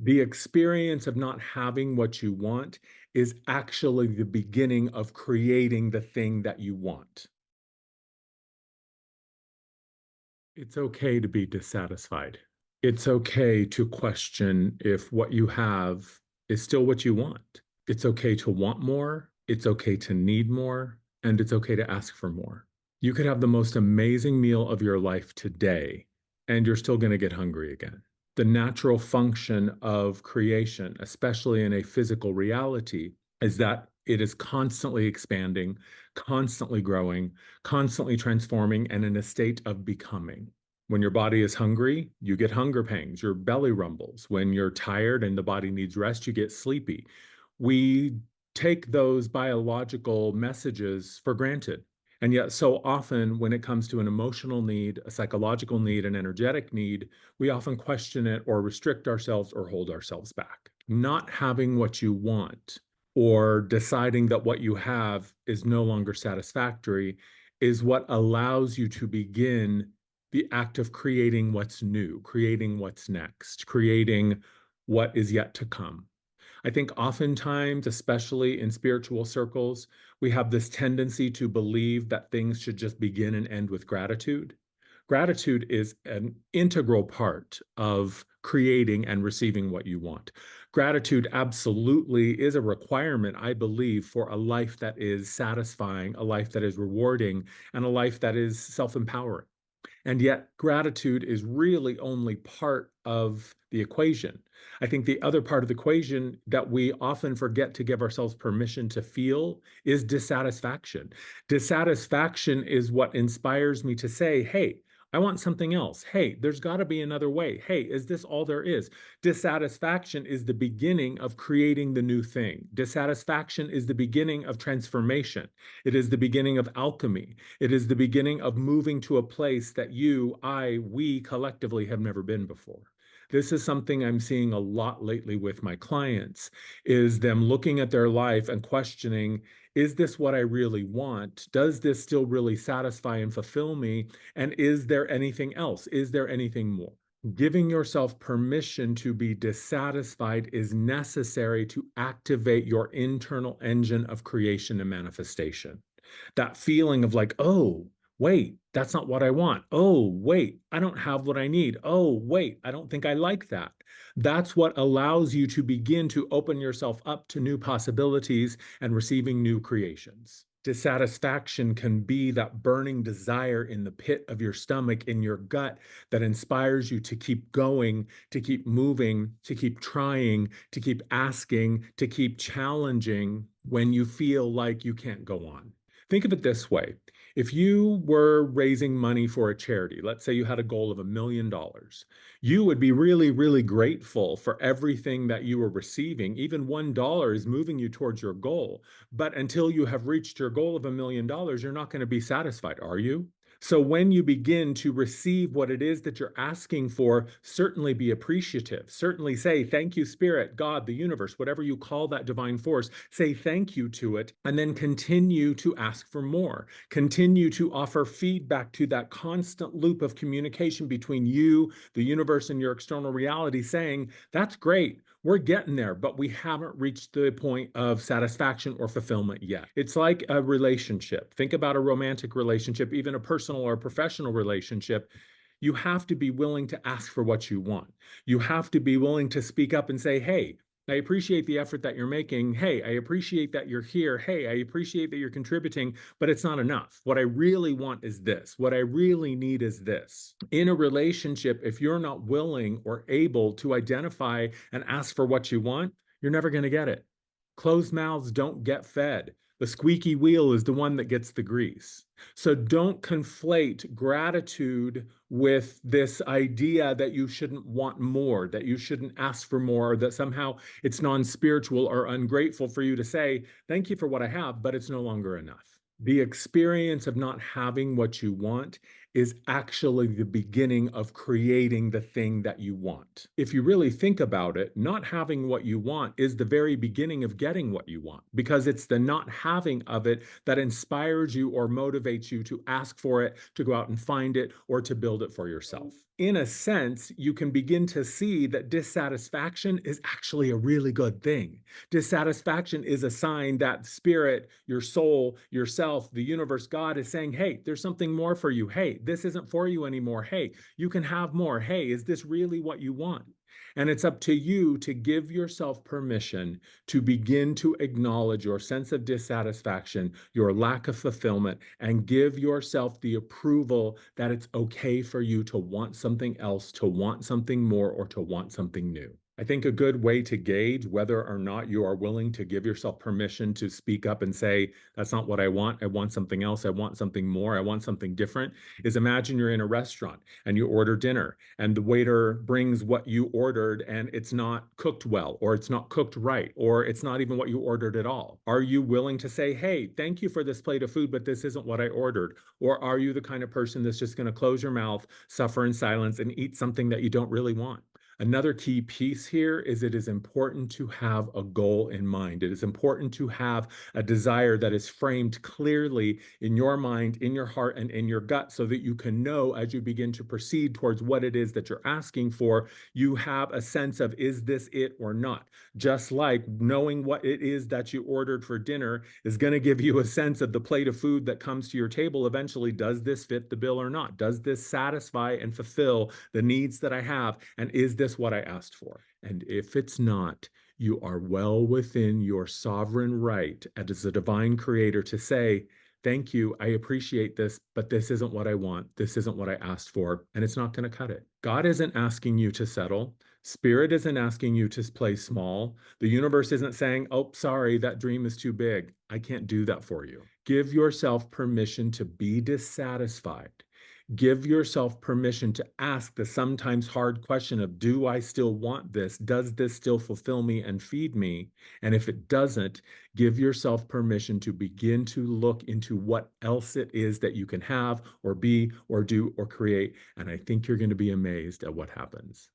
The experience of not having what you want is actually the beginning of creating the thing that you want. It's okay to be dissatisfied. It's okay to question if what you have is still what you want. It's okay to want more. It's okay to need more. And it's okay to ask for more. You could have the most amazing meal of your life today, and you're still going to get hungry again. The natural function of creation, especially in a physical reality, is that it is constantly expanding, constantly growing, constantly transforming, and in a state of becoming. When your body is hungry, you get hunger pangs, your belly rumbles. When you're tired and the body needs rest, you get sleepy. We take those biological messages for granted. And yet, so often, when it comes to an emotional need, a psychological need, an energetic need, we often question it or restrict ourselves or hold ourselves back. Not having what you want or deciding that what you have is no longer satisfactory is what allows you to begin the act of creating what's new, creating what's next, creating what is yet to come. I think oftentimes, especially in spiritual circles, we have this tendency to believe that things should just begin and end with gratitude. Gratitude is an integral part of creating and receiving what you want. Gratitude absolutely is a requirement, I believe, for a life that is satisfying, a life that is rewarding, and a life that is self empowering. And yet, gratitude is really only part of the equation. I think the other part of the equation that we often forget to give ourselves permission to feel is dissatisfaction. Dissatisfaction is what inspires me to say, hey, I want something else. Hey, there's got to be another way. Hey, is this all there is? Dissatisfaction is the beginning of creating the new thing. Dissatisfaction is the beginning of transformation. It is the beginning of alchemy. It is the beginning of moving to a place that you, I, we collectively have never been before. This is something I'm seeing a lot lately with my clients is them looking at their life and questioning, is this what I really want? Does this still really satisfy and fulfill me? And is there anything else? Is there anything more? Giving yourself permission to be dissatisfied is necessary to activate your internal engine of creation and manifestation. That feeling of like, oh, wait, that's not what I want. Oh, wait, I don't have what I need. Oh, wait, I don't think I like that. That's what allows you to begin to open yourself up to new possibilities and receiving new creations. Dissatisfaction can be that burning desire in the pit of your stomach, in your gut, that inspires you to keep going, to keep moving, to keep trying, to keep asking, to keep challenging when you feel like you can't go on. Think of it this way. If you were raising money for a charity, let's say you had a goal of $1 million, you would be really, really grateful for everything that you were receiving. Even $1 is moving you towards your goal. But until you have reached your goal of $1 million, you're not going to be satisfied, are you? So when you begin to receive what it is that you're asking for, certainly be appreciative. Certainly say, thank you, Spirit, God, the universe, whatever you call that divine force, say thank you to it, and then continue to ask for more. Continue to offer feedback to that constant loop of communication between you, the universe, and your external reality, saying, that's great. We're getting there, but we haven't reached the point of satisfaction or fulfillment yet. It's like a relationship. Think about a romantic relationship, even a personal or professional relationship. You have to be willing to ask for what you want. You have to be willing to speak up and say, hey, I appreciate the effort that you're making. Hey, I appreciate that you're here. Hey, I appreciate that you're contributing, but it's not enough. What I really want is this. What I really need is this. In a relationship, if you're not willing or able to identify and ask for what you want, you're never going to get it. Closed mouths don't get fed. The squeaky wheel is the one that gets the grease. So don't conflate gratitude with this idea that you shouldn't want more, that you shouldn't ask for more, or that somehow it's non-spiritual or ungrateful for you to say, thank you for what I have, but it's no longer enough. The experience of not having what you want is actually the beginning of creating the thing that you want. If you really think about it, not having what you want is the very beginning of getting what you want, because it's the not having of it that inspires you or motivates you to ask for it, to go out and find it, or to build it for yourself. In a sense, you can begin to see that dissatisfaction is actually a really good thing. Dissatisfaction is a sign that spirit, your soul, yourself, the universe, God is saying, hey, there's something more for you. Hey, this isn't for you anymore. Hey, you can have more. Hey, is this really what you want? And it's up to you to give yourself permission to begin to acknowledge your sense of dissatisfaction, your lack of fulfillment, and give yourself the approval that it's okay for you to want something else, to want something more, or to want something new. I think a good way to gauge whether or not you are willing to give yourself permission to speak up and say, that's not what I want. I want something else. I want something more. I want something different, is imagine you're in a restaurant and you order dinner and the waiter brings what you ordered and it's not cooked well, or it's not cooked right, or it's not even what you ordered at all. Are you willing to say, hey, thank you for this plate of food, but this isn't what I ordered? Or are you the kind of person that's just going to close your mouth, suffer in silence, and eat something that you don't really want? Another key piece here is it is important to have a goal in mind. It is important to have a desire that is framed clearly in your mind, in your heart, and in your gut so that you can know as you begin to proceed towards what it is that you're asking for, you have a sense of, is this it or not? Just like knowing what it is that you ordered for dinner is going to give you a sense of the plate of food that comes to your table eventually. Does this fit the bill or not? Does this satisfy and fulfill the needs that I have? And is this what I asked for? And if it's not, you are well within your sovereign right as a divine creator to say, thank you, I appreciate this, but this isn't what I want. This isn't what I asked for, and it's not going to cut it. God isn't asking you to settle. Spirit isn't asking you to play small. The universe isn't saying, oh, sorry, that dream is too big. I can't do that for you. Give yourself permission to be dissatisfied. Give yourself permission to ask the sometimes hard question of, do I still want this? Does this still fulfill me and feed me? And if it doesn't, give yourself permission to begin to look into what else it is that you can have or be or do or create. And I think you're going to be amazed at what happens.